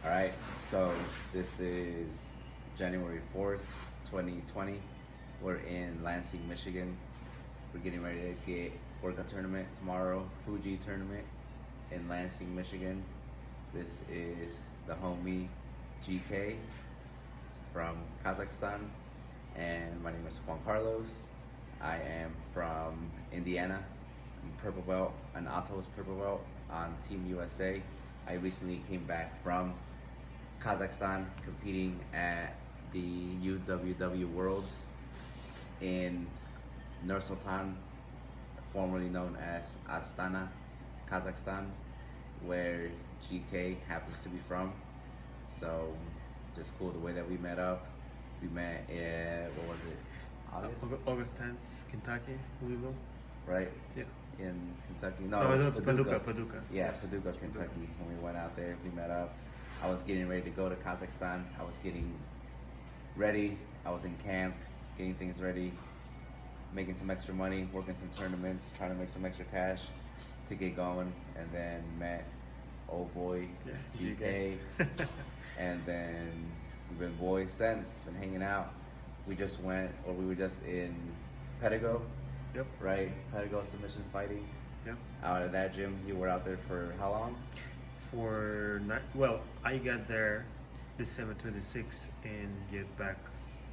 All right, so this is January 4th, 2020. We're in Lansing, Michigan. We're getting ready to work a tournament tomorrow, Fuji tournament in Lansing, Michigan. This is the homie GK from Kazakhstan, and my name is Juan Carlos. I am from Indiana. I'm purple belt, an Atos purple belt on Team USA. I recently came back from Kazakhstan competing at the UWW Worlds in Nur-Sultan, formerly known as Astana, Kazakhstan, where GK happens to be from. So just cool the way that we met up. We met what was it? August 10th, Kentucky, Louisville. Right? Yeah. In Kentucky. No, it's Paducah. Yeah, Paducah, Kentucky. When we went out there, we met up. I was getting ready to go to Kazakhstan. I was getting ready. I was in camp, getting things ready, making some extra money, working some tournaments, trying to make some extra cash to get going, and then met old boy GK. And then we've been boys since, been hanging out. We were just in Pedigo. Yep. Right? Pedigo submission fighting. Yep. Out of that gym, you were out there for how long? I got there December 26th and get back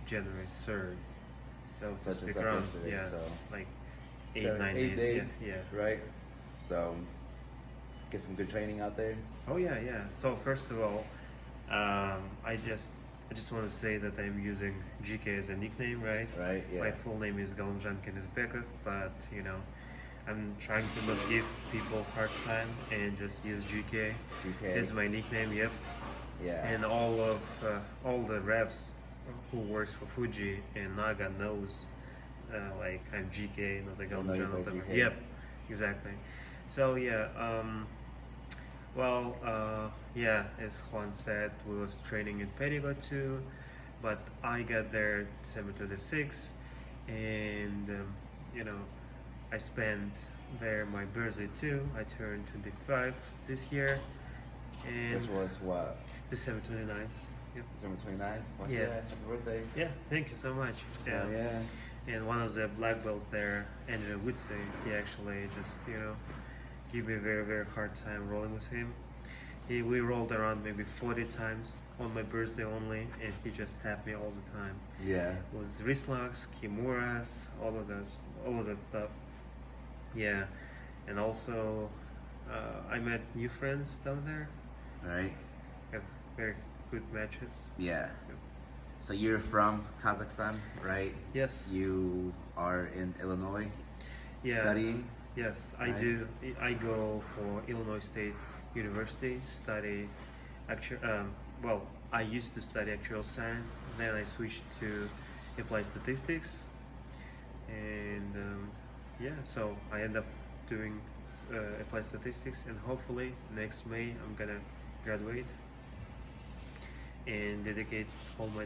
January 3rd. So Such just as around, yesterday, yeah, so like 8 days. Yeah. Right? So get some good training out there. Oh yeah. So first of all, I just want to say that I'm using GK as a nickname, right? Right. Yeah. My full name is Galymzhan Kenesbekov, but I'm trying to not give people hard time and just use GK. GK is my nickname. Yep. Yeah. And all the refs who works for Fuji and Naga knows like I'm GK, not like Galymzhan. GK. Yep. Exactly. So yeah. As Juan said, we was training in Pedigo too, but I got there December 26th, and I spent there my birthday too. I turned 25 this year, and Which was what? December 29th. Yep. December 29th? Yeah. Happy birthday. Yeah, thank you so much. Yeah. Oh, yeah. And one of the black belt there, Andrew Woodson, he actually just give me a very, very hard time rolling with him. We rolled around maybe 40 times on my birthday only, and he just tapped me all the time. Yeah. It was wrist locks, kimuras, all of that stuff. Yeah, and also I met new friends down there. Right. Have very good matches. Yeah. So you're from Kazakhstan, right? Yes. You are in Illinois studying? Yes, right? I do. I go for Illinois State University, study I used to study actuarial science, then I switched to applied statistics, and so I end up doing applied statistics, and hopefully next May I'm gonna graduate and dedicate all my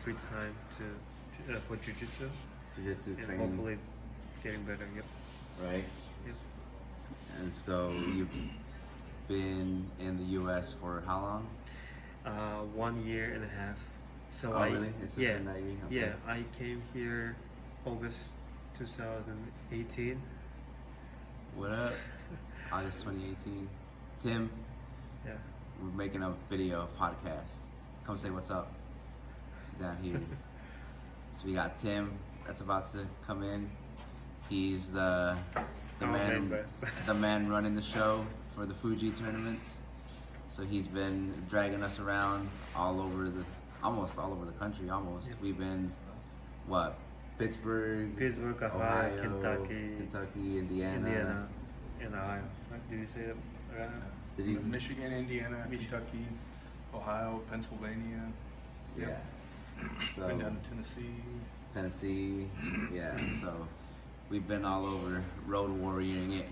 free time to for jiu-jitsu Jiu-jitsu and training. hopefully getting better. Yep. Right? Yep. And so you've been in the U.S. for how long? 1 year and a half. So really? It's just been that year? Okay. Yeah, I came here August 2018. What up? August 2018. Tim, Yeah. we're making a video podcast. Come say what's up down here. So we got Tim that's about to come in. He's the man running the show for the Fuji tournaments. So he's been dragging us around almost all over the country. Yep. We've been Pittsburgh, Ohio, Kentucky, Indiana, and Ohio. Did you say that? Did he? Michigan, Indiana, Kentucky, Ohio, Pennsylvania. Yeah. So Been down to Tennessee, yeah. So we've been all over, road warrioring it,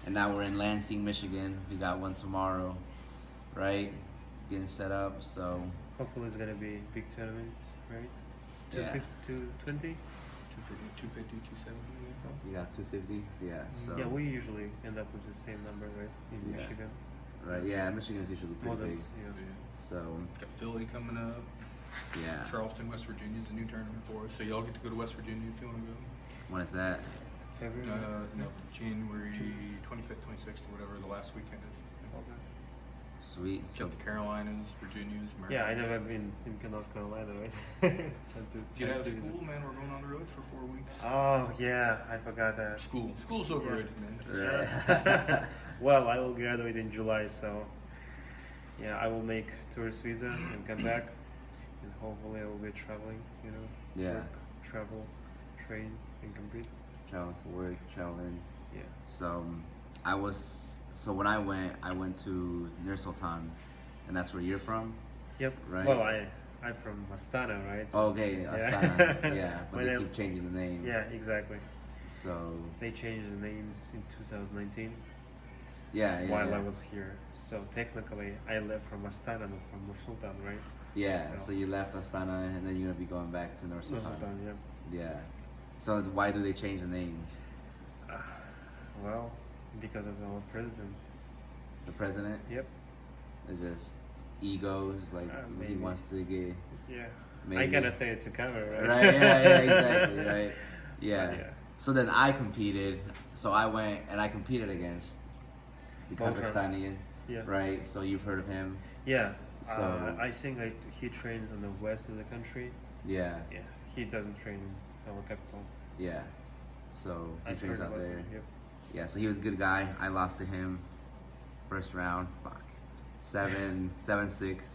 and now we're in Lansing, Michigan. We got one tomorrow, right? Getting set up. So Hopefully it's gonna be big tournament, right? Yeah. 220? 250, 270. you got 250, yeah. So Yeah, we usually end up with the same number, right? In Yeah. Michigan. Right. Yeah, Michigan's usually pretty Wasn't, big. yeah. Yeah. So Got Philly coming up. yeah. Charleston, West Virginia is a new tournament for us. So y'all get to go to West Virginia if you want to go. When is that? February? No, January 25th, 26th, or whatever the last weekend is. Okay. Sweet. So Got the Carolinas, Virginias, Maryland. Yeah, I never been in North Carolina, right? Get out of to visit. school, man. We're going on the road for 4 weeks. Oh yeah, I forgot that. School's overrated, man. Right. Well, I will graduate in July, so yeah, I will make tourist visa and come back, and hopefully I will be traveling. You know, Yeah. work, travel, train, and compete. Traveling for work, traveling. Yeah. So when I went to Nur Sultan, and that's where you're from. Yep. Right. Well, I'm from Astana, right? Okay, Yeah. Astana. Yeah, but When they I- keep changing the name. Yeah, exactly. So They changed the names in 2019 yeah, yeah. while yeah. I was here. So technically, I left from Astana, not from Nur Sultan, right? Yeah, So- so you left Astana and then you're gonna be going back to Nur Nur Sultan. Sultan, yeah. Yeah. So why do they change the names? Well, because of our president. The president Yep. is just egos, like he Maybe. wants to get Yeah. I maybe. cannot say it to camera, right? Right, yeah, exactly, right. Yeah. But yeah. So then I competed. So I went and I competed against the Both are- Kazakhstani, Yeah. right? So you've heard of him. Yeah. So- I think he trains in the west of the country. Yeah, Yeah. He doesn't train in our capital. yeah. So he I've trains heard out about there. him, Yep. Yeah, so he was a good guy. I lost to him first round. Fuck. 7-6.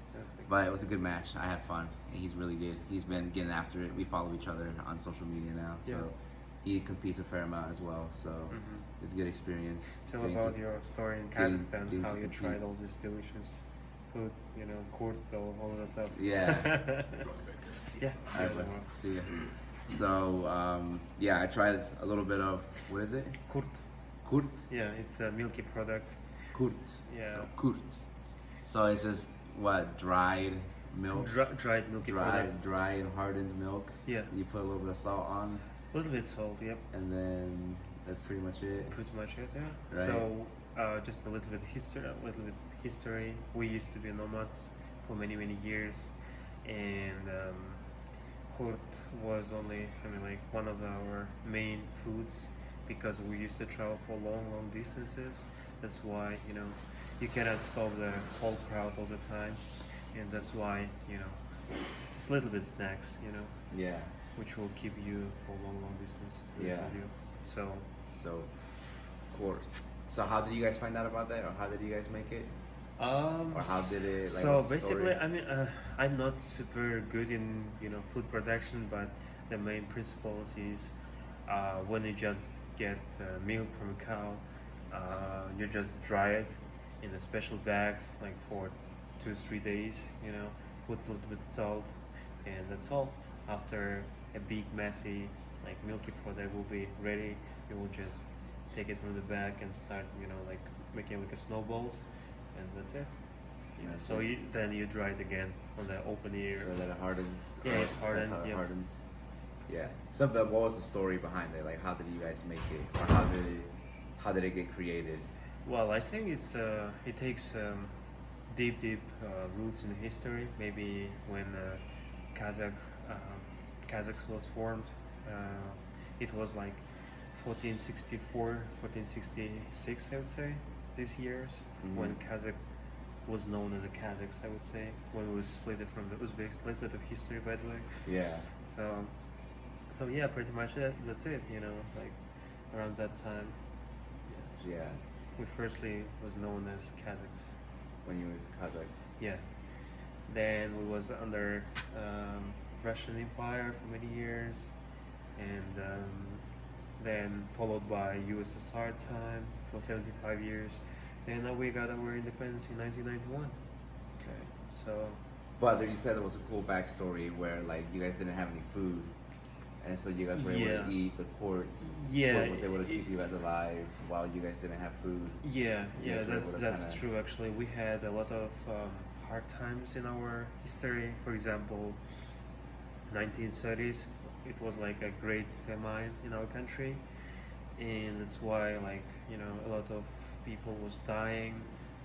But it was a good match. I had fun. And he's really good. He's been getting after it. We follow each other on social media now. So Yeah. he competes a fair amount as well. So Mhm. it's a good experience. Tell Getting about to- your story in getting- Kazakhstan, getting how to you compete. tried all this delicious food, you know, kurt, all that stuff. Yeah. Yeah. All right, bud. See ya. So yeah, I tried a little bit of what is it? Kurt. Kurt. Yeah, it's a milky product. Kurt. Yeah. So kurt. So it's just what dried milk. Dried milky product. Dry and hardened milk. Yeah. You put a little bit of salt on, A little bit salt, yep. and then that's pretty much it. Pretty much it, yeah. Right. So, just a little bit history. We used to be nomads for many years, and kurt was only, like one of our main foods because we used to travel for long distances. That's why you cannot stop the whole crowd all the time, and that's why it's a little bit snacks, Yeah. which will keep you for long distance. Yeah. So. So, of course. So how did you guys find out about that, or how did you guys make it? Or how did it? Like, so what's the basically, story? I'm not super good in food production, but the main principles is when you just get milk from a cow, you just dry it in the special bags, like for 2-3 days. Put a little bit salt, and that's all. After a big messy milky product will be ready, you will just take it from the bag and start like making like a snowballs, and that's it. That's So it. then you dry it again on the open air. So that it hardened. Yeah, it's So hardened, That's how it yeah. hardens. Yeah. So, but what was the story behind it? Like, how did you guys make it, or how did it get created? Well, I think it takes deep roots in history. Maybe when Kazakhstan was formed, it was like 1464, 1466, I would say, these years, when Kazakh was known as the Kazakhs, I would say, when we was split it from the Uzbeks. Little bit of history, by the way. Yeah. So yeah, pretty much that's it. Like around that time, Yeah. we firstly was known as Kazakhs. When you was Kazakhs. Yeah. Then we was under Russian Empire for many years, and then followed by USSR time for 75 years. And now we got our independence in 1991. Okay. So But you said there was a cool backstory where like you guys didn't have any food, and so you guys were able Yeah. to eat the quartz. Yeah, Was able to keep it- you guys alive while you guys didn't have food. yeah, You guys were able to that's kinda- true. Actually, we had a lot of hard times in our history. For example, 1930s, it was like a great famine in our country, and that's why a lot of people was dying,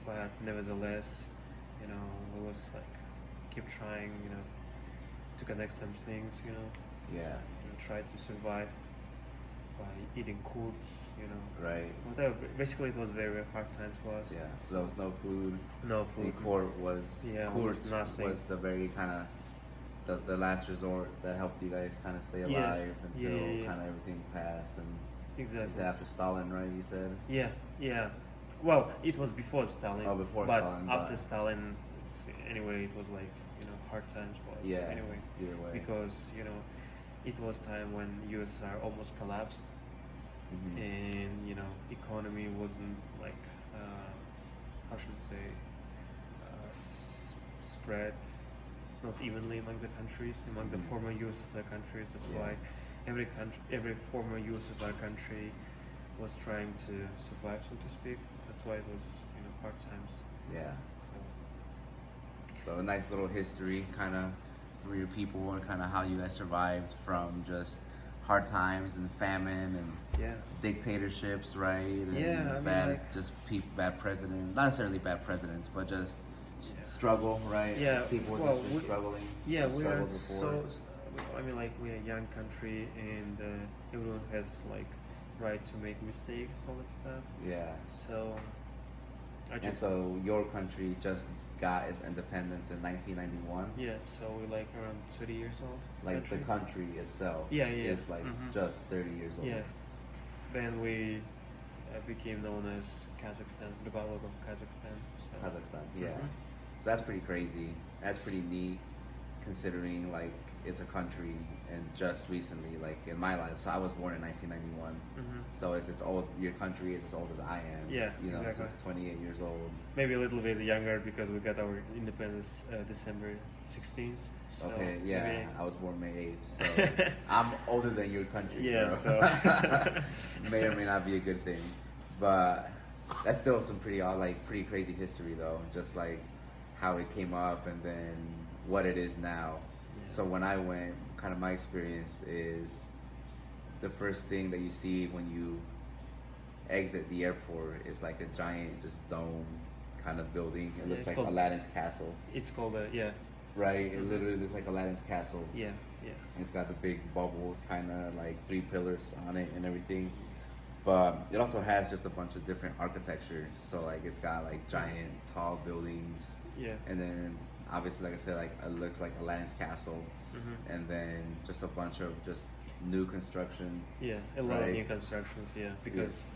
but nevertheless, we was like keep trying, to connect some things, Yeah. and try to survive by eating kurds, Right. whatever. Basically, it was very hard times for us. Yeah. So there was no food. No The food. court was Yeah, court almost nothing. was the very kind of the last resort that helped you guys kind of stay Yeah. alive until Yeah. kind of everything passed. And you Exactly. said after Stalin, right? You said. Yeah. Well, it was before Stalin. Oh, before but Stalin, after but- Stalin, anyway, it was like hard times for us. Yeah. Anyway, Either way. because it was time when USSR almost collapsed, Mhm. and economy wasn't like how should I say spread not evenly among the countries, among the Mhm. former USSR countries. That's Yeah. why every former USSR country was trying to survive, so to speak. That's why it was hard times. Yeah. So So a nice little history, kind of for your people and kind of how you guys survived from just hard times and famine and yeah. dictatorships, right? And Yeah, I mean, bad, like- just bad presidents, not necessarily bad presidents, but just struggle, right? Yeah, People were well, just been struggling. Yeah, we are struggled before. we're a young country, and everyone has like right to make mistakes, all that stuff. Yeah. So I And just so your country just got its independence in 1991. yeah. So we're like around 30 years old. Like the country itself Yeah, yeah. is like Mhm. just 30 years old. Yeah. Then we became known as Kazakhstan, Republic of Kazakhstan. So. Kazakhstan, yeah. Mhm. So that's pretty crazy. That's pretty neat, considering like it's a country and just recently, like in my life. So I was born in 1991. Mhm. So it's old. Your country is as old as I am. Yeah, You know, exactly. so it's 28 years old. Maybe a little bit younger because we got our independence December 16th. So Okay, yeah. maybe- I was born May 8th, so I'm older than your country. Yeah, bro. so- may or may not be a good thing, but that's still some pretty crazy history though. Just like how it came up and then what it is now. Yeah. So when I went, kind of my experience is the first thing that you see when you exit the airport is like a giant just dome kind of building. It Yeah, looks it's like called- Aladdin's castle, It's called yeah, right? It Mhm. literally looks like Aladdin's castle. yeah. It's got the big bubble, kind of like 3 pillars on it and everything. But it also has just a bunch of different architecture. So like it's got like giant tall buildings, Yeah. and then obviously, like I said, like it looks like Aladdin's castle, Mhm. and then just a bunch of just new construction. Yeah, a lot of Right. new constructions. Yeah, because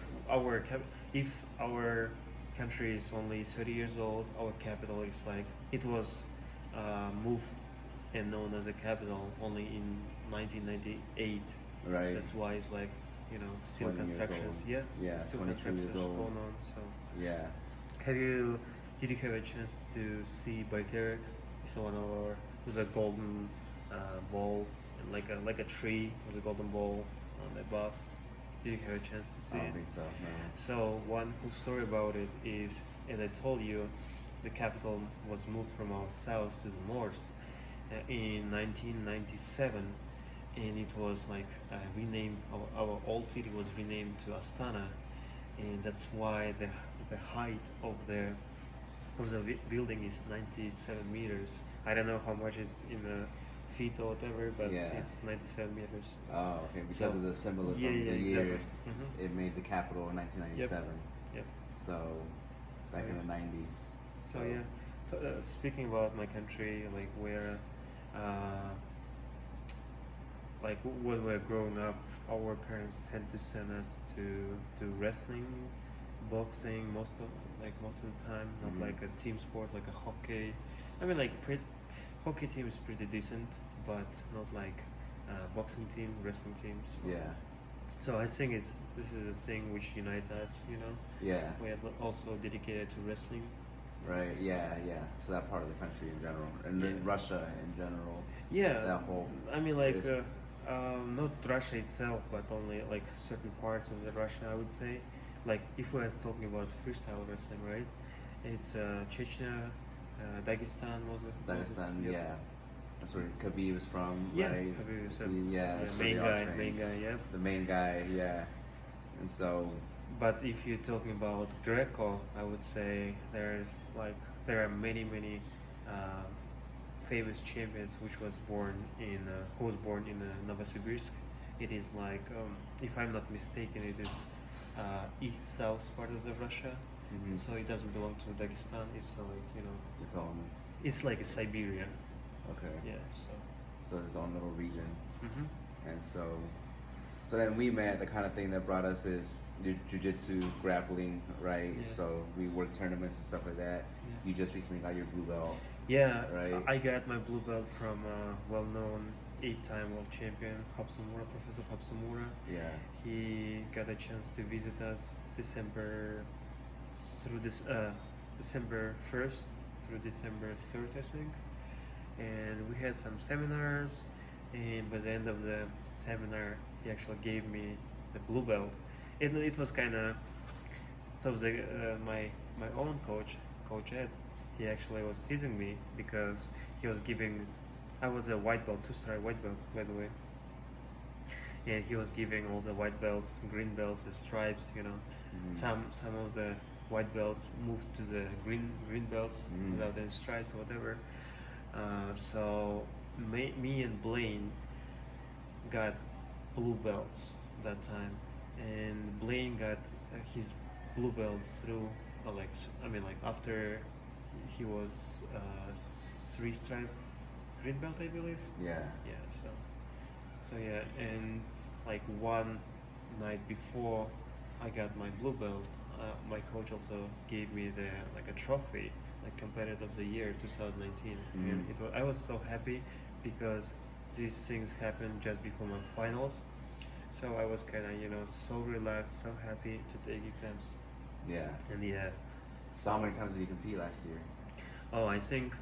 if our country is only 30 years old, our capital is like it was moved and known as a capital only in 1998. Right. That's why it's like still 20 years constructions. old. Yeah, Yeah, still 22 years constructions old. going on. So Yeah. did you have a chance to see Bayterik? It's one of our there's a golden ball and like a tree with a golden ball on the above. Did you have a chance to see I don't it? think so. No. So one cool story about it is, as I told you, the capital was moved from our south to the north in 1997, and it was like renamed. Our old city was renamed to Astana, and that's why the height of the building is 97 meters. I don't know how much is in the feet or whatever, but Yeah. it's 97 meters. Oh, okay. Because So- of the symbolism, Yeah, yeah, the year exactly. Mhm. it made the capital in 1997. Yep. So back in the 90s. So yeah. So speaking about my country, like where, like when we're growing up, our parents tend to send us to do wrestling, boxing most of the time. Not Mhm. like a team sport like a hockey. I mean like hockey team is pretty decent, but not like boxing team, wrestling teams. Yeah. So I think this is a thing which unites us. Yeah. We are also dedicated to wrestling. Right. So- Yeah. Yeah. So that part of the country in general, and then Yeah. Russia in general. Yeah, That whole. I mean like is- not Russia itself, but only like certain parts of the Russia, I would say. Like if we're talking about freestyle wrestling, right? It's Chechnya, Dagestan was it? Dagestan. Yep. Yeah. That's where Khabib is from, Yeah, right? Khabib is Yeah. the that's where main they all guy, train. main guy, yeah. The main guy. Yeah. And so But if you're talking about Greco, I would say there are many uh, famous champions who was born in Novosibirsk. It is like, if I'm not mistaken, it is east-south part of the Russia. Mm-hmm. So it doesn't belong to Dagestan. It's like, Its own. it's like a Siberia. Okay. Yeah. So it's its own little region. Hmm. And so then we met. The kind of thing that brought us is jiu-jitsu, grappling, right? Yeah. So we work tournaments and stuff like that. Yeah. You just recently got your blue belt. Yeah, Right. I got my blue belt from well-known 8-time world champion Hapsamura, Professor Hapsamura. Yeah. He got a chance to visit us December 1st through December 3rd, I think. And we had some seminars, and by the end of the seminar, he actually gave me the blue belt. It was kind of, so was my own Coach Ed. He actually was teasing me because he was giving. I was a white belt, 2-star white belt, by the way. And he was giving all the white belts, green belts, the stripes. Mhm. Some of the white belts moved to the green belts Mhm. without any stripes or whatever. So me and Blaine got blue belts that time, and Blaine got his blue belt through after he was 3-stripe green belt, I believe. Yeah. Yeah. So yeah, and like one night before I got my blue belt, my coach also gave me a trophy, like competitor of the year 2019, and I was so happy because these things happened just before my finals, so I was kind of so relaxed, so happy to take exams. Yeah. And yeah. So how many times did you compete last year? Oh, I think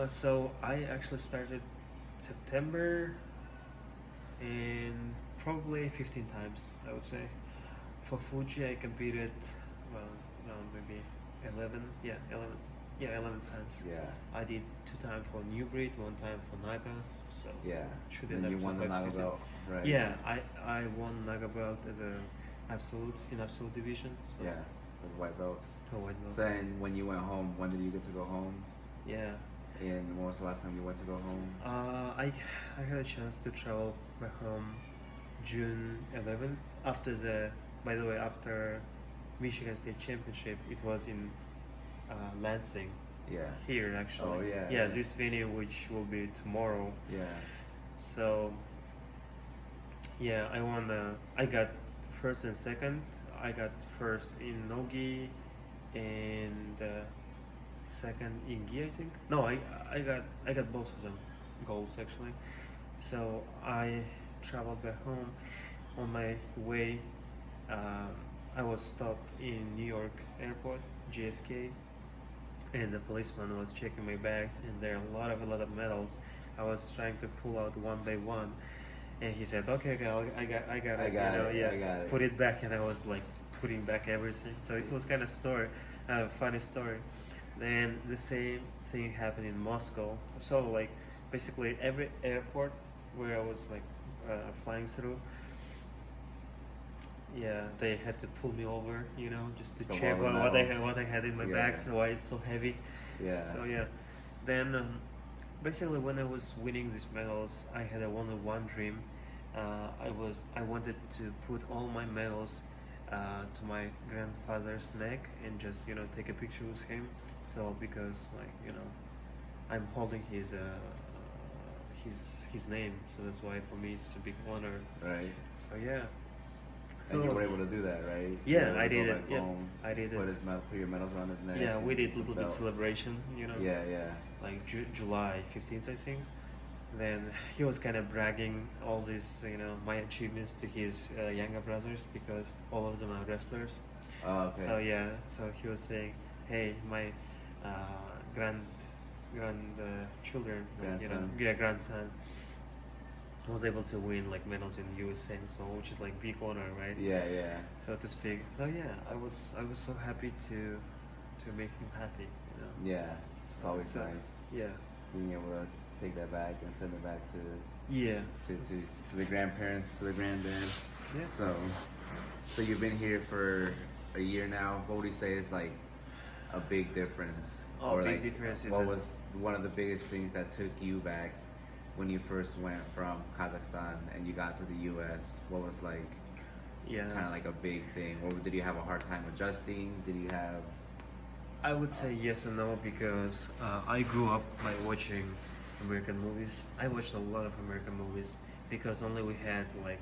so I actually started September, and probably 15 times, I would say. For Fuji, I competed, maybe 11. Yeah, 11. Yeah, 11 times. Yeah. I did 2 times for New Breed, 1 time for Naga. So Yeah. should And end you up won to the Naga 550. belt, right? Yeah, I won Naga belt as in absolute division. So Yeah. With white belts. a white belt. So and when you went home, when did you get to go home? Yeah. And when was the last time you went to go home? I had a chance to travel back home June 11th after Michigan State Championship. It was in Lansing, Yeah. here actually. Oh, yeah, Yeah, yeah. this venue, which will be tomorrow. Yeah. So yeah, I won. I got first and second. I got first in Nogi, and second in Gi, I think. No, I got both of them golds actually. So I traveled back home. On my way, I was stopped in New York airport, JFK, and the policeman was checking my bags, and there are a lot of medals. I was trying to pull out one by one, and he said, "Okay, I got I it." got it, I got it. Put it back, and I was like putting back everything. So it was kind of funny story. Then the same thing happened in Moscow. So like basically every airport where I was like flying through, yeah, they had to pull me over, just to So check all the what I had in my Yeah. bags, why it's so heavy. Yeah. So yeah, then basically when I was winning these medals, I had only one dream. I wanted to put all my medals to my grandfather's neck and just take a picture with him. So because I'm holding his name, so that's why for me it's a big honor. Right. So yeah. And you were able to do that, right? Yeah, You were able I to did go it. back Yeah, home, I did put it. put your medals around his neck. Yeah, we and did a the little bit belt. celebration, Yeah, yeah. like July 15th, I think. Then he was kind of bragging all these, my achievements to his younger brothers because all of them are wrestlers. Oh, okay. So yeah, so he was saying, "Hey, my children, Grandson. grandson was able to win like medals in USA, so which is like big honor, right? Yeah, yeah. So to speak. So yeah, I was so happy to make him happy, Yeah. It's always So, nice Yeah. being able to take that back and send it back to Yeah. the grandparents, to the granddad. Yeah. So So you've been here for a year now. What would you say is like a big difference? Oh, big like, difference is what that- was one of the biggest things that took you back when you first went from Kazakhstan and you got to the U.S.? What was like Yeah. kind of like a big thing? Or did you have a hard time adjusting? Did you have? I would say yes and no because I grew up by watching American movies. I watched a lot of American movies because only we had like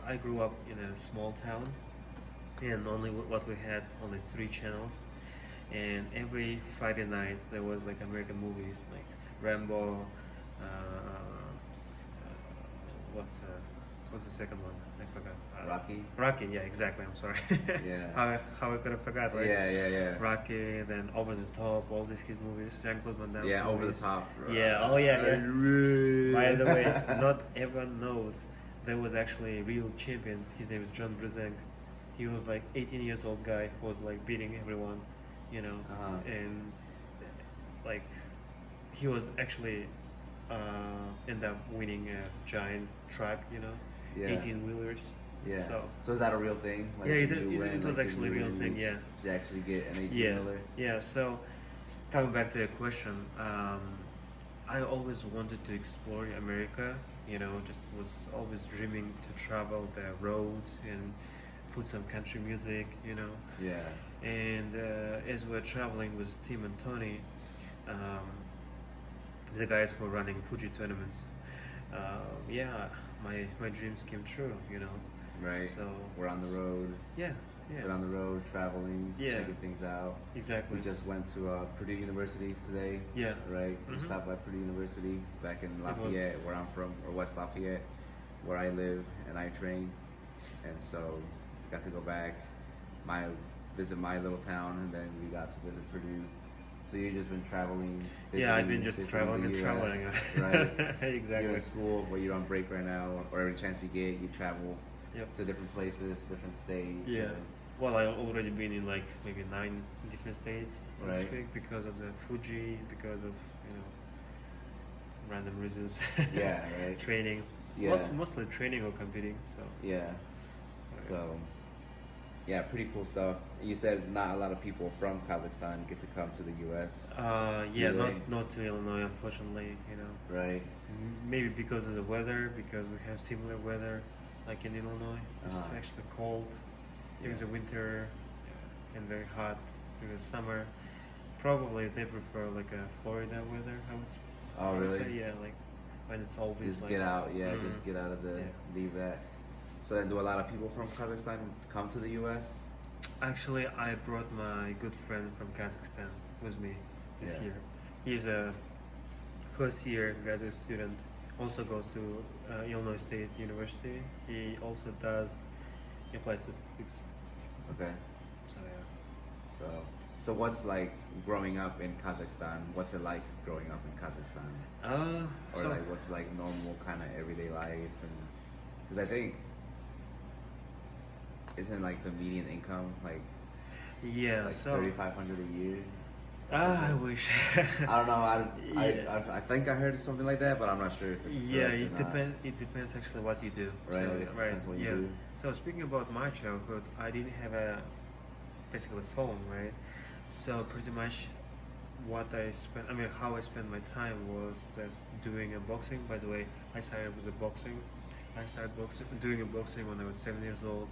I grew up in a small town, and only what we had only 3 channels, and every Friday night there was like American movies like Rambo. What's the second one? I forgot. Rocky? Rocky, yeah, exactly. I'm sorry. Yeah. how I could have forgot, right? Yeah. Rocky, then Over the Top, all these his movies, Jean-Claude Van Damme. Yeah, Over the movies. Top. Yeah, oh yeah. By the way, not everyone knows there was actually a real champion. His name is John Brzenk. He was like 18 years old guy who was like beating everyone, you know, and like he was actually end up winning a giant truck, you know, Yeah. 18-wheelers. Yeah. So is that a real thing? Like, yeah, did you win, it was like, actually a did real you- thing. Yeah. Did you actually get an 18 Yeah, wheeler? yeah. So, coming back to your question, I always wanted to explore America. You know, just was always dreaming to travel the roads and put some country music. You know, Yeah. and as we're traveling with Tim and Tony, the guys who are running Fuji tournaments, yeah, my dreams came true. You know, Right. So We're on the road. yeah, We're on the road, traveling, Yeah. checking things out. exactly. We just went to Purdue University today. Yeah. Right. We Mhm. stopped by Purdue University back in was- Lafayette, where I'm from, or West Lafayette, where I live and I train. And so got to go back, visit my little town, and then we got to visit Purdue. So you've just been traveling. Yeah, I've visiting- been just visiting traveling the and US, traveling. Right. Exactly. You're in school, but you're on break right now, or every chance you get, you travel Yep. to different places, different states. Yeah. and- Well, I've already been in like maybe 9 different states, so to Right. speak, because of the Fuji, because of random reasons. Yeah, right. Training. Yeah. Mostly training or competing. So. Yeah. So, yeah, pretty cool stuff. You said not a lot of people from Kazakhstan get to come to the U.S. Yeah, Really? not to Illinois, unfortunately. Right. Maybe because of the weather, because we have similar weather, like in Illinois. It's Uh-huh. actually cold during Yeah. the winter and very hot during the summer. Probably they prefer like a Florida weather. Oh, I would really? say, yeah, like when it's always Just like get out. Yeah, Mm. just get out of the Yeah. leave that. So then, do a lot of people from Kazakhstan come to the U.S.? Actually, I brought my good friend from Kazakhstan with me this Yeah. year. He's a first year graduate student. Also goes to Illinois State University. He also does applied statistics. Okay. So yeah. So what's like growing up in Kazakhstan? What's it like growing up in Kazakhstan? Or So- like what's like normal kind of everyday life? And because I think isn't like the median income like yeah. like So 3,500 a year? I wish. I don't know. Yeah. I think I heard something like that, but I'm not sure if it's Yeah, correct or it not. depends. It depends actually what you do. Right, So, I guess it right. depends what you yeah. do. So speaking about my childhood, I didn't have a basically phone, right? So pretty much how I spent my time was just doing a boxing. By the way, I started with a boxing. I started doing a boxing when I was 7 years old,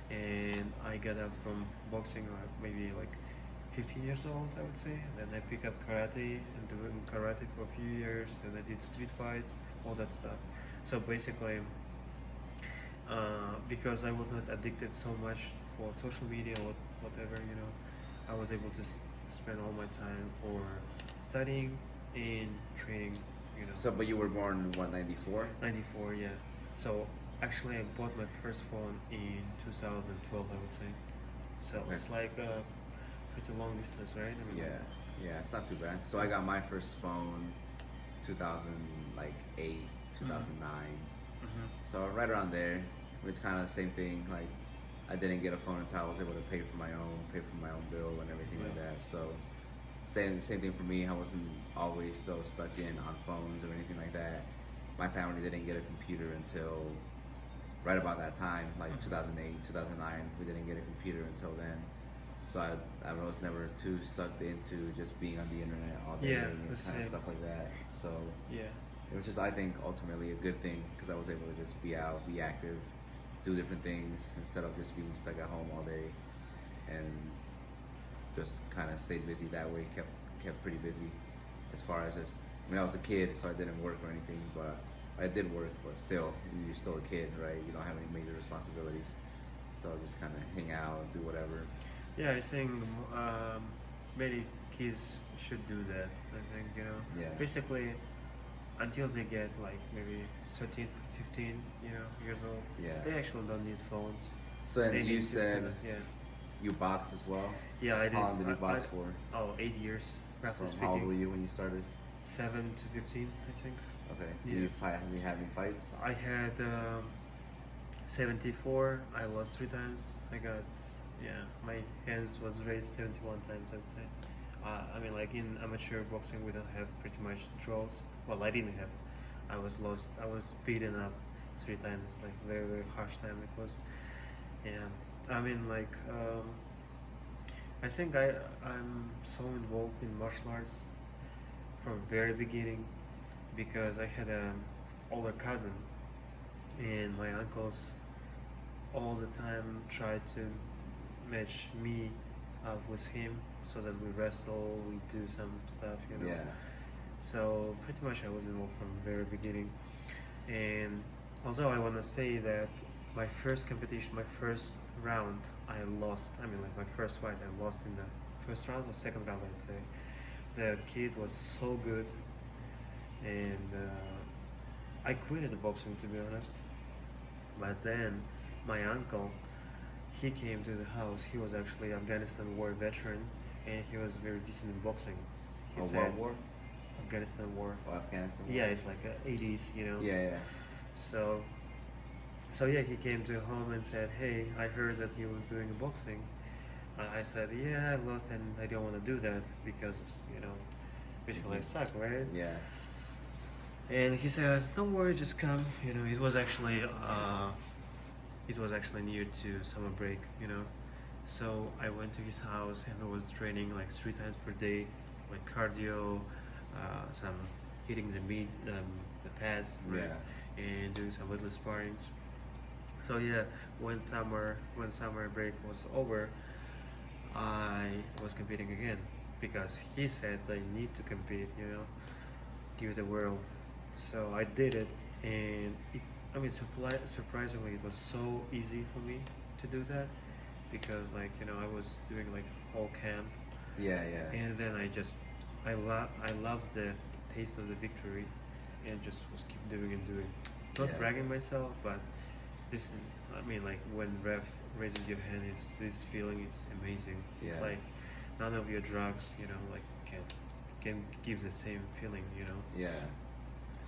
and I got out from boxing maybe like 15 years old, I would say. Then I picked up karate and doing karate for a few years. Then I did street fights, all that stuff. So basically, because I was not addicted so much for social media or whatever, I was able to spend all my time for studying and training. So, but you were born in what, 94? 94, yeah. So actually, I bought my first phone in 2012, I would say. So Okay. it's like a pretty long distance, right? Yeah, it's not too bad. So I got my first phone 2008, 2009. Mhm. So right around there, it's kind of the same thing. Like I didn't get a phone until I was able to pay for my own bill and everything like Yeah. that. So same thing for me. I wasn't always so stuck in on phones or anything like that. My family didn't get a computer until right about that time, like 2008, 2009. We didn't get a computer until then. So I was never too sucked into just being on the internet all day Yeah, and the kind of same. stuff like that. So Yeah. it was just, I think, ultimately a good thing because I was able to just be out, be active, do different things instead of just being stuck at home all day, and just kind of stayed busy that way. Kept pretty busy as far as just. I mean, I was a kid, so I didn't work or anything, but I did work. But still, you're still a kid, right? You don't have any major responsibilities, so just kind of hang out, do whatever. Yeah, I think many kids should do that. I think, Yeah. basically until they get like maybe 13, 15, years old, Yeah. they actually don't need phones. So then They you need to said yeah. you boxed as well. Yeah, I did. How long did you box for? Oh, 8 years, roughly From how old were speaking. you when you started? 7 to 15, I think. Okay. Yeah. Did you fight? Have you had any fights? I had 74. I lost 3 times. I got, my hands was raised 71 times, I would say. I mean, like in amateur boxing, we don't have pretty much draws. Well, I didn't have. I was lost. I was beaten up 3 times, like very, very harsh time it was. Yeah. I mean, like, I think I'm so involved in martial arts from very beginning because I had an older cousin and my uncles all the time tried to match me up with him so that we wrestle, we do some stuff. Yeah. So pretty much I was involved from very beginning. And although I want to say that my first competition, my first round, I lost. I mean, like my first fight, I lost in the first round or second round, I'd say. The kid was so good, and I quit the boxing, to be honest. But then my uncle, he came to the house. He was actually Afghanistan war veteran, and he was very decent in boxing. He Oh, said, what war? Afghanistan war. Oh, Afghanistan. Yeah, it's like 80s, Yeah, yeah. So yeah, he came to home and said, "Hey, I heard that you was doing boxing." I said, "Yeah, I lost, and I don't want to do that because basically I suck, right?" Yeah. And he said, "Don't worry, just come." It was actually near to summer break. So I went to his house and I was training like 3 times per day, like cardio, some hitting the meat, the pads, right? Yeah. And doing some little sparrings. So yeah, when summer break was over, I was competing again because he said I need to compete, give it a whirl. So I did it, and surprisingly, it was so easy for me to do that because, like, I was doing like whole camp, Yeah, yeah. and then I loved the taste of the victory, and just was keep doing and doing. Not Yeah. bragging myself, but this is, like when ref raises your hand, this feeling is amazing. It's Yeah. like none of your drugs, like can give the same feeling. Yeah.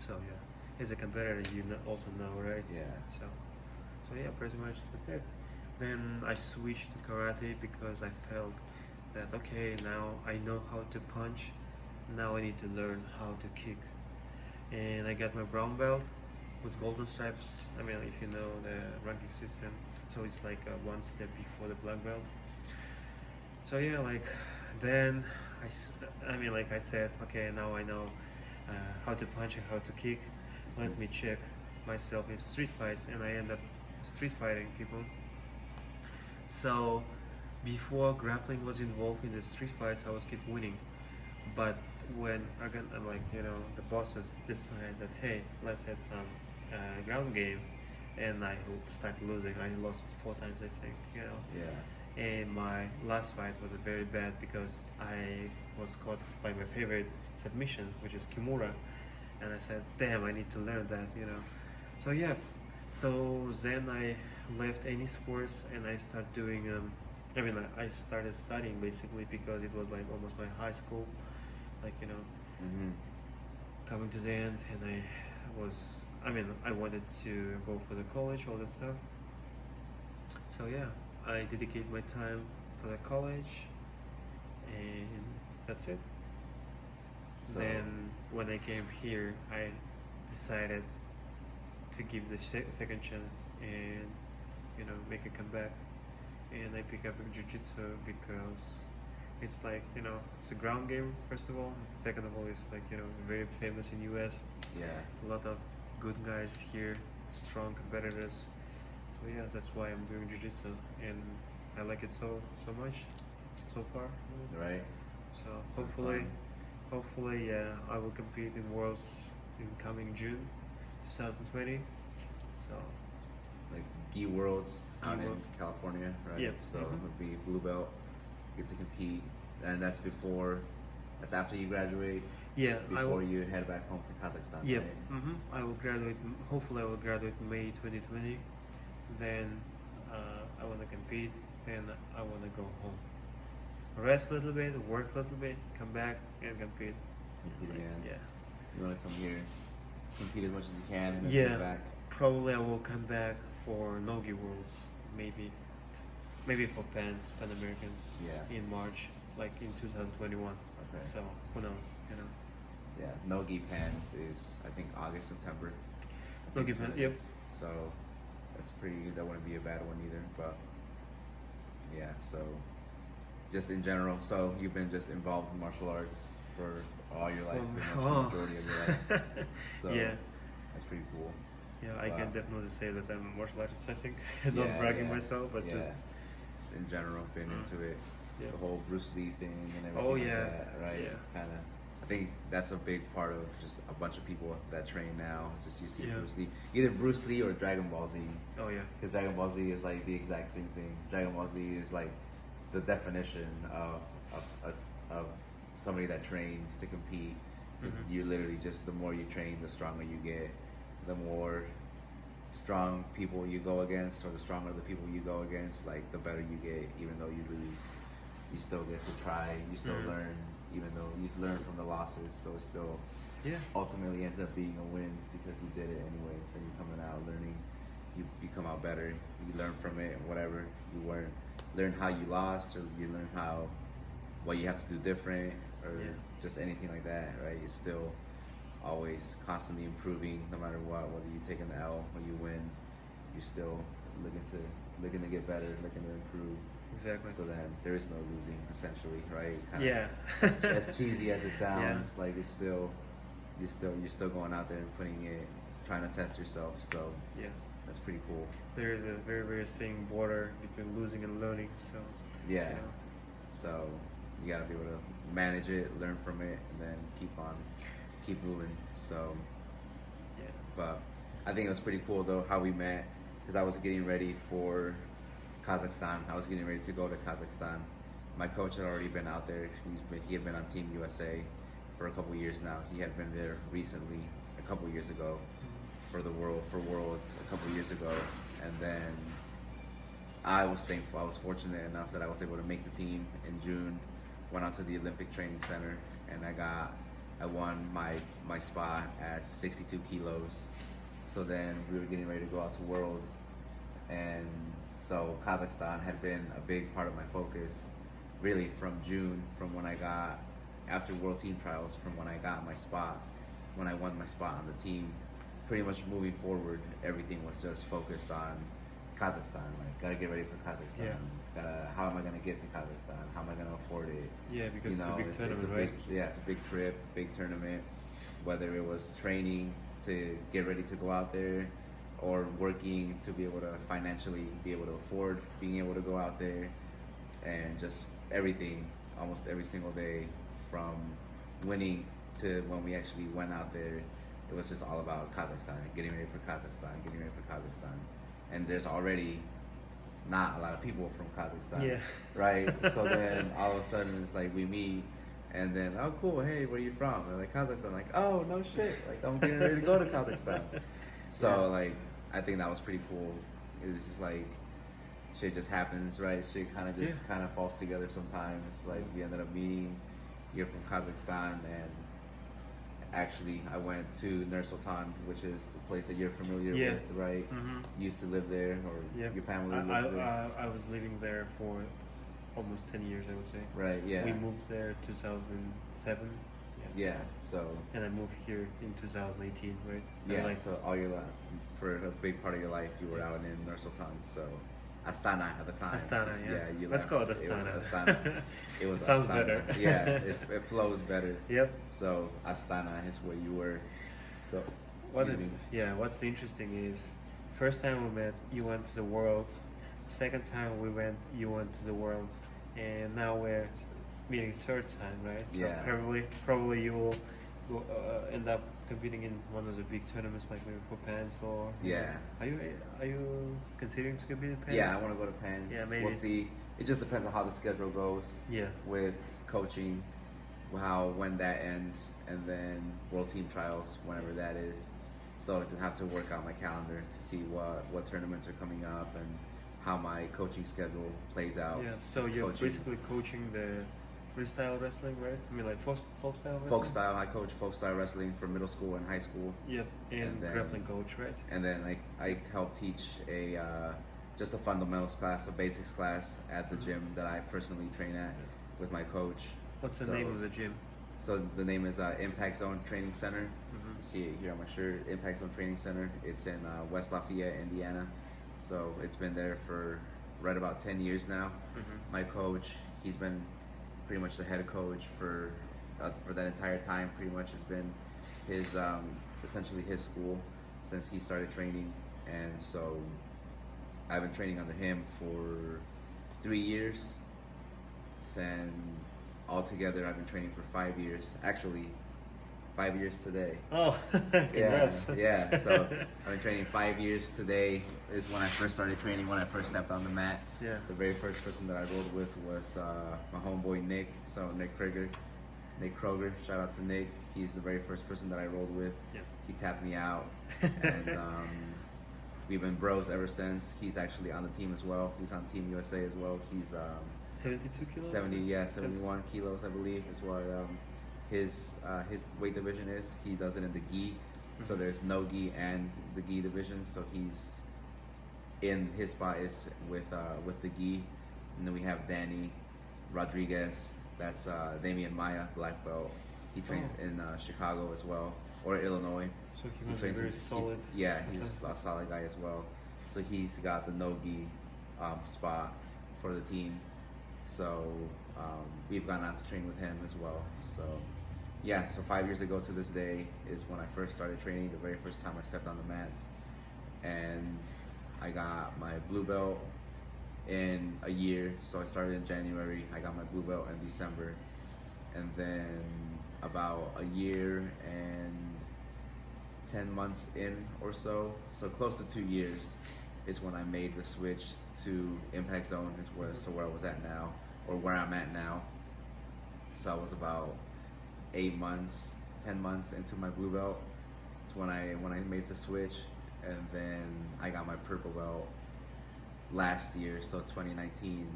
So yeah, as a competitor, also know, right? Yeah. So yeah, pretty much that's it. Then I switched to karate because I felt that okay, now I know how to punch. Now I need to learn how to kick, and I got my brown belt with golden stripes. If you know the ranking system, so it's like one step before the black belt. So yeah, like then like I said, okay, now I know how to punch and how to kick. Let me check myself in street fights, and I end up street fighting people. So before grappling was involved in the street fights, I was keep winning. But when again, the bosses decide that hey, let's have some ground game, and I start losing. I lost 4 times, I think. Yeah. And my last fight was very bad because I was caught by my favorite submission, which is Kimura, and I said, "Damn, I need to learn that." So yeah, so then I left any sports and I started doing. I started studying basically because it was like almost my high school, Mm-hmm. coming to the end, and I wanted to go for the college, all that stuff. So yeah, I dedicate my time for the college, and that's it. So Then when I came here, I decided to give the second chance and make a comeback. And I pick up jiu-jitsu because it's like it's a ground game first of all. Second of all, it's like very famous in US. Yeah. A lot of good guys here, strong competitors. So yeah, that's why I'm doing jiu-jitsu, and I like it so much so far. Right. So hopefully, yeah, I will compete in Worlds in coming June, 2020. So Like Gi Worlds Gi out in Worlds. California, right? Yep. So Mhm. it'll be blue belt, get to compete, and that's after you graduate, yeah, I before will. you head back home to Kazakhstan. Yep. Right? I will graduate. Hopefully, I will graduate May 2020. Then I want to compete. Then I want to go home, rest a little bit, work a little bit, come back and compete. Compete again. Yeah. You want to come here, compete as much as you can, and then Yeah. come back. Probably I will come back for Nogi Worlds, maybe for Pan Americans Yeah. in March, like in 2021. Okay. So who knows, Yeah. Nogi Pans is I think August, September. I think Nogi is when Pan, it yep. is. So that's pretty. That wouldn't be a bad one either. But yeah. So just in general. So you've been just involved in martial arts for all your life, pretty much the majority of your life. So yeah. that's pretty cool. Yeah, I Wow. can definitely say that I'm a martial artist. I think not Yeah, bragging yeah, myself, but yeah. just in general, been into it. yeah. The whole Bruce Lee thing and everything. Oh, like yeah. that, right? Yeah. Kind of. I think that's a big part of just a bunch of people that train now. Just you see Yeah. Bruce Lee, either Bruce Lee or Dragon Ball Z. Oh yeah. Because Dragon Ball Z is like the exact same thing. Dragon Ball Z is like the definition of somebody that trains to compete. Because Mhm. you literally just the more you train, the stronger you get. The more strong people you go against, or the stronger the people you go against, like the better you get. Even though you lose, you still get to try. You still Mhm. learn, even though you learn from the losses. So it still Yeah. ultimately ends up being a win because you did it anyway. So you're coming out learning, you come out better. You learn from it, whatever you learn how you lost, or you learn what you have to do different, or Yeah. just anything like that, right? You're still always constantly improving, no matter what. Whether you take an L or you win, you're still looking to get better, looking to improve. Exactly. So then there is no losing, essentially, right? Yeah. As cheesy as it sounds, like you're still going out there and putting it, trying to test yourself. So Yeah. that's pretty cool. There is a very, very thin border between losing and learning. So Yeah. you know, So you gotta be able to manage it, learn from it, and then keep moving. So, yeah. but I think it was pretty cool though how we met, because I was getting ready for Kazakhstan. I was getting ready to go to Kazakhstan. My coach had already been out there. He had been on Team USA for a couple years now. He had been there recently, a couple years ago, for Worlds a couple years ago, and then I was thankful. I was fortunate enough that I was able to make the team in June. Went out to the Olympic Training Center, and I won my spot at 62 kilos. So then we were getting ready to go out to Worlds, and so Kazakhstan had been a big part of my focus, really from June, from when I got after World Team Trials, from when I got my spot, when I won my spot on the team. Pretty much moving forward, everything was just focused on Kazakhstan. Like, gotta get ready for Kazakhstan. Yeah. How am I gonna get to Kazakhstan? How am I gonna afford it? Yeah, because it's a big tournament, a right? it's a big trip, big tournament. Whether it was training to get ready to go out there, or working to be able to financially be able to afford being able to go out there, and just everything, almost every single day, from winning to when we actually went out there, it was just all about Kazakhstan, getting ready for Kazakhstan. And there's already not a lot of people from Kazakhstan, Yeah. right? So then all of a sudden it's like we meet, and then, oh cool, hey, where are you from? And like, Kazakhstan. Like, oh no shit, like I'm getting ready to go to Kazakhstan. So Yeah. like I think that was pretty cool. It was just like shit just happens, right? Shit kind of falls together sometimes. Like we ended up meeting. You're from Kazakhstan, and actually I went to Nur Sultan, which is a place that you're familiar Yeah. with, right? Mm-hmm. You used to live there, or Yeah. your family lived there, I was living there for almost 10 years, I would say. right? Yeah. We moved there 2007. Yeah. Yeah. So And I moved here in 2018, right? And yeah. like, So all your life, for a big part of your life, you were out in Nur-Sultan. So Astana at the time. Astana, yeah. You Let's left. call it It was Astana. Astana. It was It sounds Astana. better. Yeah, it flows better. Yep. So Astana is where you were. So excuse me. What's interesting is, first time we met, you went to the Worlds. Second time we went, you went to the Worlds, and now we're meeting third time, right? So Yeah. probably you will end up competing in one of the big tournaments, like maybe for PANS or. Yeah. Are you considering to compete in PANS? Yeah, I want to go to PANS. Yeah, maybe. We'll see. It just depends on how the schedule goes. Yeah. With coaching, when that ends, and then World Team Trials whenever that is. So I just have to work out my calendar to see what tournaments are coming up and how my coaching schedule plays out. Yeah. So with you're coaching. basically coaching the freestyle wrestling, right? I mean, like folk style wrestling. Folk style. I coach folk style wrestling for middle school and high school. Yep. And then- grappling coach, right? And then I help teach just a fundamentals class, a basics class at the gym that I personally train at with my coach. What's the So- name of the gym? So the name is Impact Zone Training Center. Mhm. You see it here on my shirt, Impact Zone Training Center. It's in West Lafayette, Indiana. So it's been there for right about 10 years now. Mhm. My coach, he's been pretty much the head coach for that entire time. Pretty much has been his essentially his school since he started training, and so I've been training under him for 3 years. And altogether, I've been training for 5 years. Actually, 5 years today. Oh, congrats. Yeah. So I've been training 5 years. Today is when I first started training. When I first stepped on the mat. Yeah. The very first person that I rolled with was my homeboy Nick. So Nick Kroger. Shout out to Nick. He's the very first person that I rolled with. Yeah. He tapped me out, and we've been bros ever since. He's actually on the team as well. He's on Team USA as well. He's 72 kilos? 71 kilos, I believe, is what his weight division is. He does it in the gi, so there's no gi and the gi division. So he's in his spot is with the gi, and then we have Danny Rodriguez. That's Damian Maya, black belt. He trains in Chicago as well, or Illinois. So he must be very solid. He's a solid guy as well. So he's got the no gi spot for the team. So we've gone out to train with him as well. So yeah, so 5 years ago to this day is when I first started training, the very first time I stepped on the mats. And I got my blue belt in a year. So I started in January, I got my blue belt in December. And then about a year and 10 months in or so close to 2 years, is when I made the switch to Impact Zone, is where I was at now, or where I'm at now. So I was about 10 months into my blue belt. It's when I made the switch, and then I got my purple belt last year, so 2019.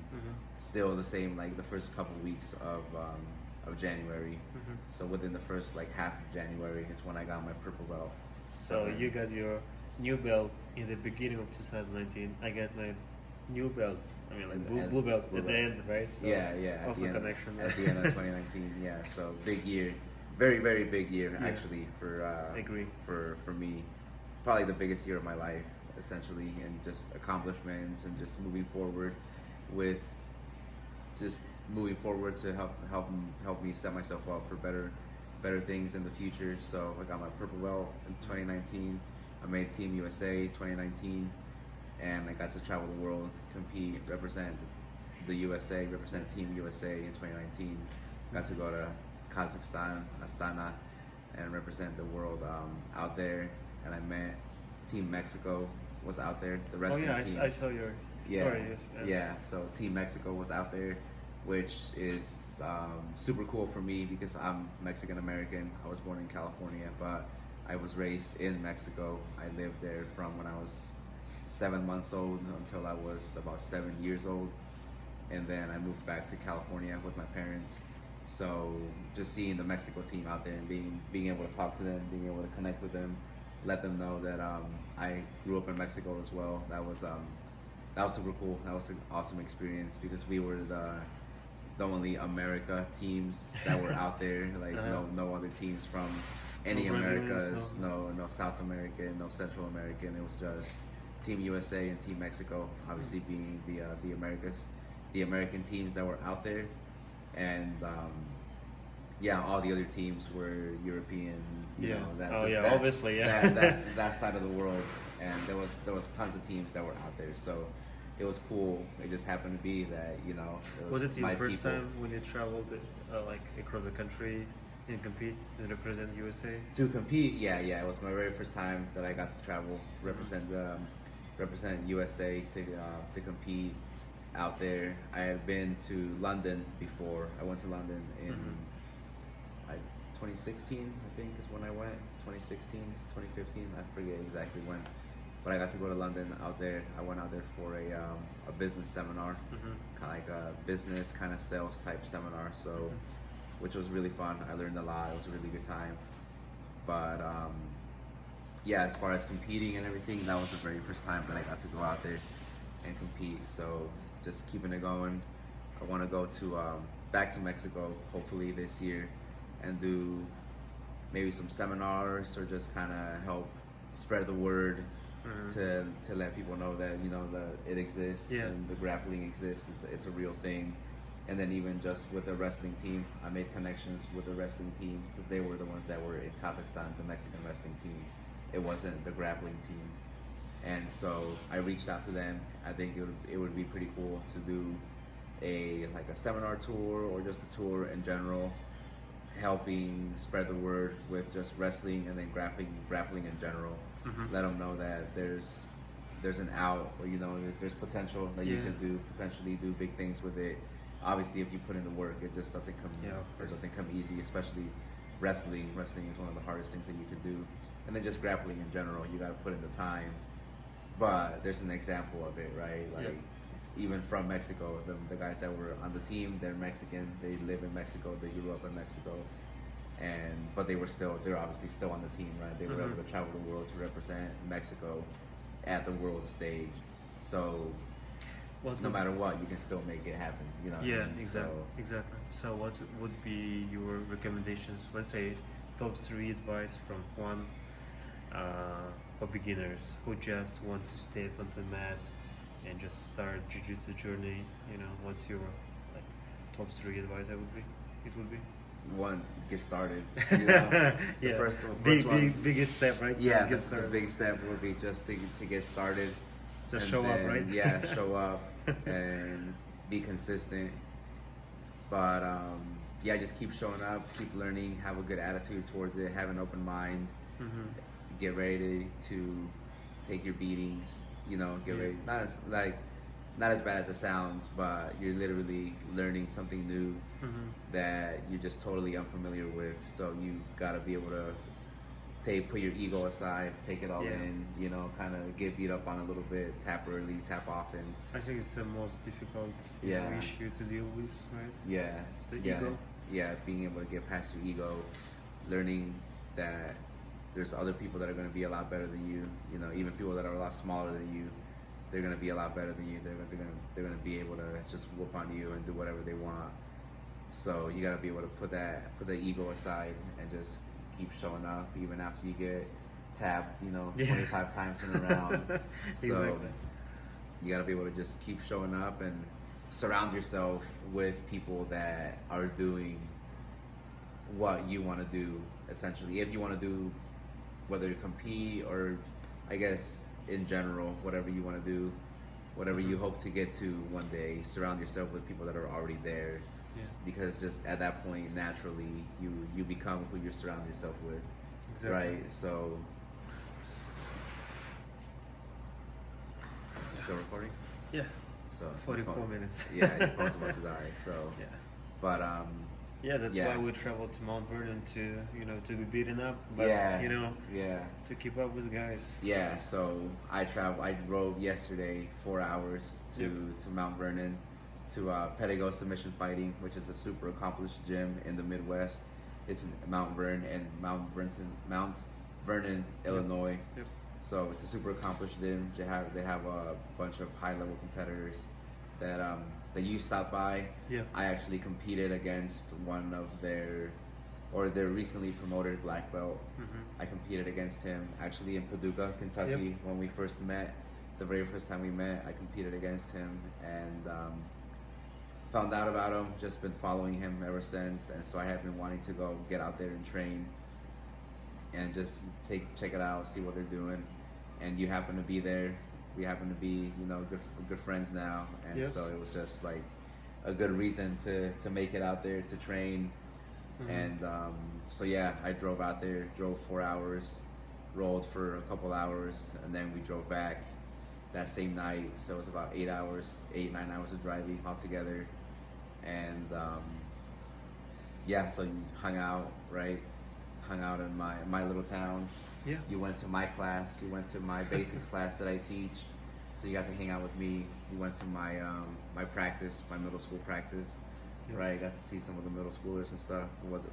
Still the same, like the first couple weeks of January. So within the first like half of January is when I got my purple belt. So you got your new belt in the beginning of 2019. I got my new belt. I mean, like blue belt at the end, right? So yeah. Also connection. At the end of 2019, yeah. So big year, very very big year actually for I agree. for me, probably the biggest year of my life essentially, and just accomplishments and just moving forward to help me set myself up for better things in the future. So I got my purple belt in 2019. I made Team USA 2019, and I got to travel the world, compete, represent the USA, represent Team USA in 2019. Got to go to Kazakhstan, Astana, and represent the world out there. And I met Team Mexico was out there. The wrestling team. I saw your story. Yes. Yeah, so Team Mexico was out there, which is super cool for me because I'm Mexican American. I was born in California, but I was raised in Mexico. I lived there from when I was 7 months old until I was about 7 years old, and then I moved back to California with my parents. So just seeing the Mexico team out there and being able to talk to them, being able to connect with them, let them know that I grew up in Mexico as well. That was super cool. That was an awesome experience because we were the only America teams that were out there. Like no other teams from any No Brazilians, Americas, no South American, no Central American. It was just Team USA and Team Mexico, obviously being the Americas, the American teams that were out there, and yeah, all the other teams were European. You know, obviously, yeah. That's that side of the world, and there was tons of teams that were out there. So it was cool. It just happened to be that Was it your my first people. time when you traveled like across the country and compete and represent USA? To compete? Yeah. It was my very first time that I got to travel, represent USA to compete out there. I had been to London before. I went to London in 2016, I think is when I went. 2016, 2015, I forget exactly when. But I got to go to London out there. I went out there for a business seminar, kind of like a business kind of sales type seminar. So, which was really fun. I learned a lot. It was a really good time. But yeah, as far as competing and everything, that was the very first time that I got to go out there and compete. So just keeping it going. I want to go to back to Mexico hopefully this year and do maybe some seminars or just kind of help spread the word to let people know that that it exists and the grappling exists. It's a real thing. And then even just with the wrestling team, I made connections with the wrestling team because they were the ones that were in Kazakhstan, the Mexican wrestling team. It wasn't the grappling team. And so I reached out to them. I think it would be pretty cool to do a seminar tour or just a tour in general, helping spread the word with just wrestling and then grappling in general. Let them know that there's an out, or there's potential that you can potentially do big things with it. Obviously, if you put in the work, it just doesn't come. It doesn't come easy, especially wrestling. Wrestling is one of the hardest things that you can do, and then just grappling in general, you got to put in the time. But there's an example of it, right? Like even from Mexico, the guys that were on the team, they're Mexican. They live in Mexico. They grew up in Mexico, but they're obviously still on the team, right? They were able to travel the world to represent Mexico at the world stage. So no matter what, you can still make it happen. Exactly. So what would be your recommendations? Let's say top 3 advice from Juan for beginners who just want to step onto the mat and just start jiu-jitsu journey. What's your top 3 advice? It would be one, get started. The first biggest step, right? Yeah, the big step would be just to get started. Just show up, right? Yeah, show up and be consistent. But just keep showing up, keep learning, have a good attitude towards it, have an open mind, get ready to take your beatings. Get ready. Not as bad as it sounds, but you're literally learning something new that you're just totally unfamiliar with. So you gotta be able to put your ego aside, take it all in, kind of get beat up on a little bit, tap early, tap often. I think it's the most difficult issue to deal with, right? Yeah. The ego. Yeah, being able to get past your ego, learning that there's other people that are going to be a lot better than you. Even people that are a lot smaller than you, they're going to be a lot better than you. They're going to be able to just whoop on you and do whatever they want. So you got to be able to put the ego aside and just keep showing up even after you get tapped 25 times in a round. So you got to be able to just keep showing up and surround yourself with people that are doing what you want to do. Essentially, if you want to do, whether to compete or I guess in general, whatever you want to do, whatever you hope to get to one day, surround yourself with people that are already there. Because just at that point, naturally, you become who you surround yourself with. Exactly. Right? So, is it still recording? Yeah. So 44 minutes. Yeah, your phone's about to die. So. Yeah. But that's why we traveled to Mount Vernon to be beaten up, but to keep up with guys. Yeah, so I drove yesterday 4 hours to Mount Vernon to Pedigo Submission Fighting, which is a super accomplished gym in the Midwest. It's in Mount Vernon, Illinois. So it's a super accomplished gym. They have a bunch of high level competitors that you stopped by. Yeah. I actually competed against one of their recently promoted black belt. I competed against him actually in Paducah, Kentucky, when we first met. The very first time we met, I competed against him and found out about him. Just been following him ever since, and so I have been wanting to go get out there and train and just check it out, see what they're doing. And you happen to be there. We happen to be, good friends now, and so it was just like a good reason to make it out there to train. And so yeah, I drove out there, drove 4 hours, rolled for a couple hours, and then we drove back that same night. So it was about 9 hours of driving altogether. And yeah, so you hung out in my little town. Yeah. You went to my class, you went to my basics class that I teach, so you got to hang out with me. You went to my my practice, my middle school practice. Right, got to see some of the middle schoolers and stuff,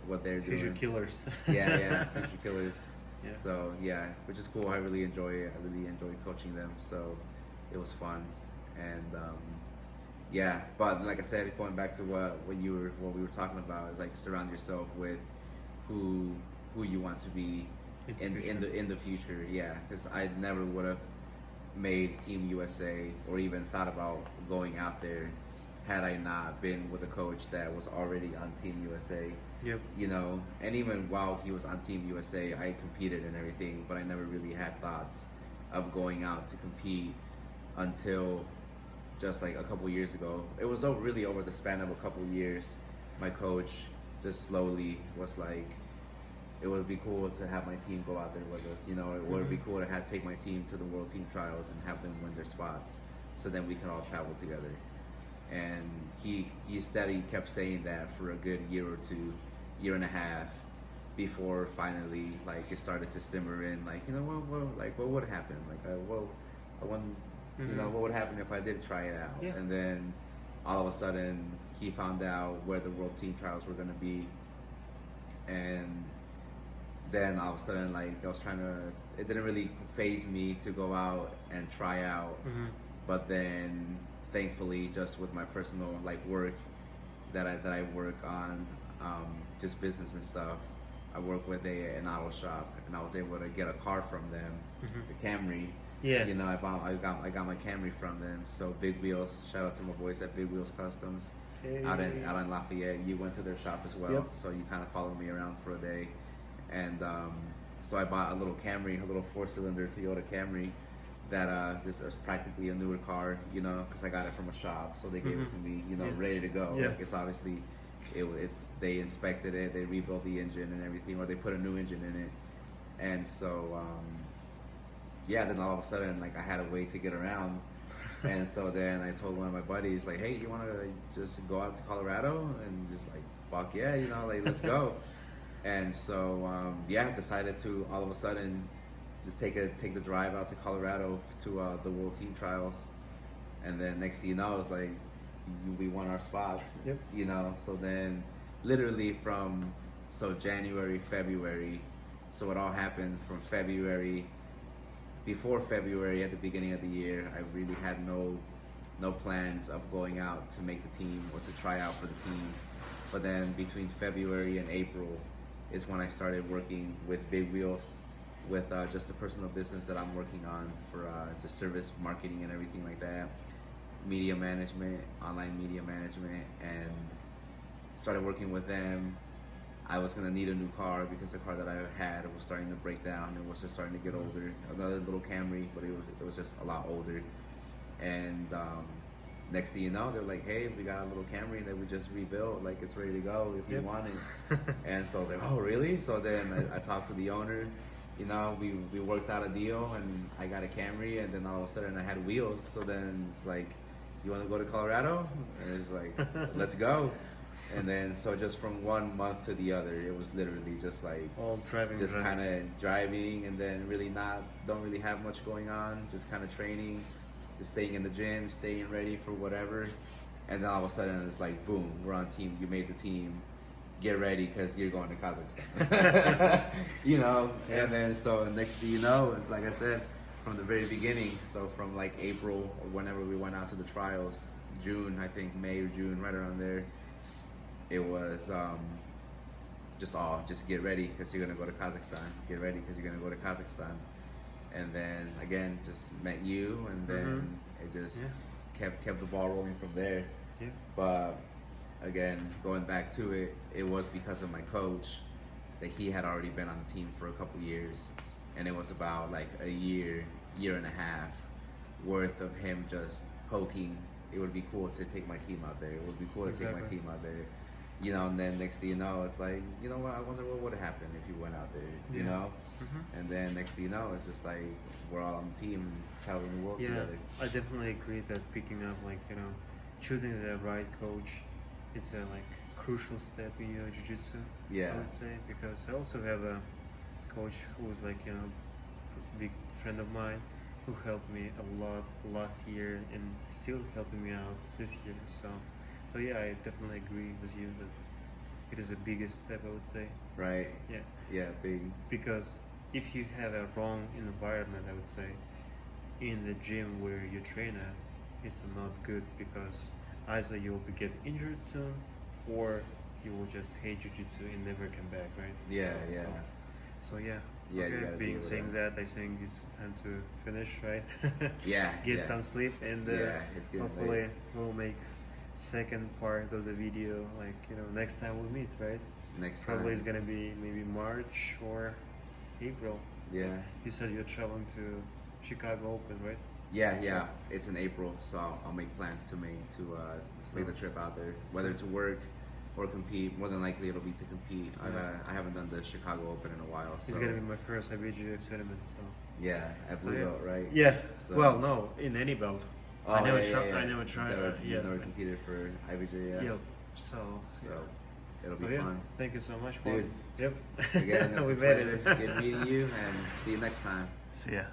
what they're doing. Future killers. yeah, future killers. Yeah. So yeah, which is cool. I really enjoy it. I really enjoy coaching them. So it was fun, and yeah. But like I said, going back to what we were talking about is like surround yourself with who you want to be in the future. Yeah, because I never would have made Team USA or even thought about going out there had I not been with a coach that was already on Team USA. Yep. And even while he was on Team USA, I competed and everything, but I never really had thoughts of going out to compete until just like a couple years ago. It was really over the span of a couple years. My coach just slowly was like, it would be cool to have my team go out there with us. It would be cool to take my team to the World Team Trials and have them win their spots, so then we can all travel together. And he steady kept saying that for a good year or two, year and a half, before finally like it started to simmer in. Like what would happen? Like I won. What would happen if I did try it out? Yeah. And then all of a sudden he found out where the World Team Trials were going to be, and then all of a sudden like it didn't really faze me to go out and try out, but then thankfully, just with my personal like work that I work on, just business and stuff, I work with an auto shop, and I was able to get a car from them, the Camry. Yeah. I got my Camry from them. So Big Wheels, shout out to my boys at Big Wheels Customs, out in Lafayette. You went to their shop as well, so you kind of followed me around for a day, and so I bought a little Camry, a little 4-cylinder Toyota Camry. That this is practically a newer car, because I got it from a shop, so they gave it to me, ready to go. Yeah. Like it's obviously, they inspected it, they rebuilt the engine and everything, or they put a new engine in it, and so yeah. Then all of a sudden, like I had a way to get around, and so then I told one of my buddies, like, hey, you want to just go out to Colorado? And just like, fuck yeah, like let's go. And so yeah, decided to all of a sudden just take the drive out to Colorado to the World Team Trials, and then next thing you know, it's like we won our spots. Yep. So then literally from January, February, so it all happened from February. Before February, at the beginning of the year, I really had no plans of going out to make the team or to try out for the team. But then between February and April is when I started working with Big Wheels, with just the personal business that I'm working on for just service marketing and everything like that, media management, online media management, and started working with them. I was gonna need a new car because the car that I had was starting to break down and was just starting to get older. Another little Camry, but it was just a lot older. And next thing you know, they're like, hey, we got a little Camry that we just rebuilt, like it's ready to go if you want it. And so I was like, oh really? So then I talked to the owner. We worked out a deal, and I got a Camry, and then all of a sudden I had wheels. So then it's like, you want to go to Colorado? And it's like, let's go. And then so just from 1 month to the other, it was literally just like all driving, just kind of driving, and then don't really have much going on, just kind of training, just staying in the gym, staying ready for whatever. And then all of a sudden it's like, boom, we're on team. You made the team. Get ready because you're going to Kazakhstan. And then so next thing you know, like I said, from the very beginning, so from like April or whenever we went out to the trials, June, I think May or June, right around there. It was just get ready because you're gonna go to Kazakhstan. Get ready because you're gonna go to Kazakhstan. And then again, just met you, and then it just kept the ball rolling from there. Yeah. But again, going back to it, it was because of my coach that he had already been on the team for a couple years, and it was about like a year and a half worth of him just poking. It would be cool to take my team out there. It would be cool to take my team out there. You know, and then next thing you know, it's like, you know what, I wonder what would have happened if you went out there, you know? And then next thing you know, it's just like, we're all on the team and traveling the world together. I definitely agree that picking up, like, you know, choosing the right coach is a, like, crucial step in your jiu-jitsu, Yeah. I would say, because I also have a coach who was, like, you know, big friend of mine who helped me a lot last year and still helping me out this year, so yeah, I definitely agree with you that it is the biggest step, I would say. Right. Yeah. Yeah, big. Because if you have a wrong environment, I would say, in the gym where you train at, it's not good because either you will get injured soon or you will just hate jiu-jitsu and never come back, right? Yeah, so, yeah. So yeah. Yeah, you okay, gotta being deal with saying that, I think it's time to finish, right? Yeah. Get some sleep, and it's getting hopefully late. we'll make second part of the video, like, you know, next time we meet, right? Next Probably time. it's gonna be maybe March or April. Yeah. You said you're traveling to Chicago Open, right? Yeah. It's in April, so I'll make plans to make the trip out there, whether to work or compete. More than likely, it'll be to compete. I haven't done the Chicago Open in a while. So. It's gonna be my first IBJJF tournament, so. Yeah, at blue belt, right? Yeah. So. Well, no, in any belt. Oh, I never yeah. I never tried. You've never competed for IBJ, Yep. So it'll be fun. Thank you so much for Dude. Yep. Again, it's We a made pleasure. it. Good meeting you, and see you next time. See ya.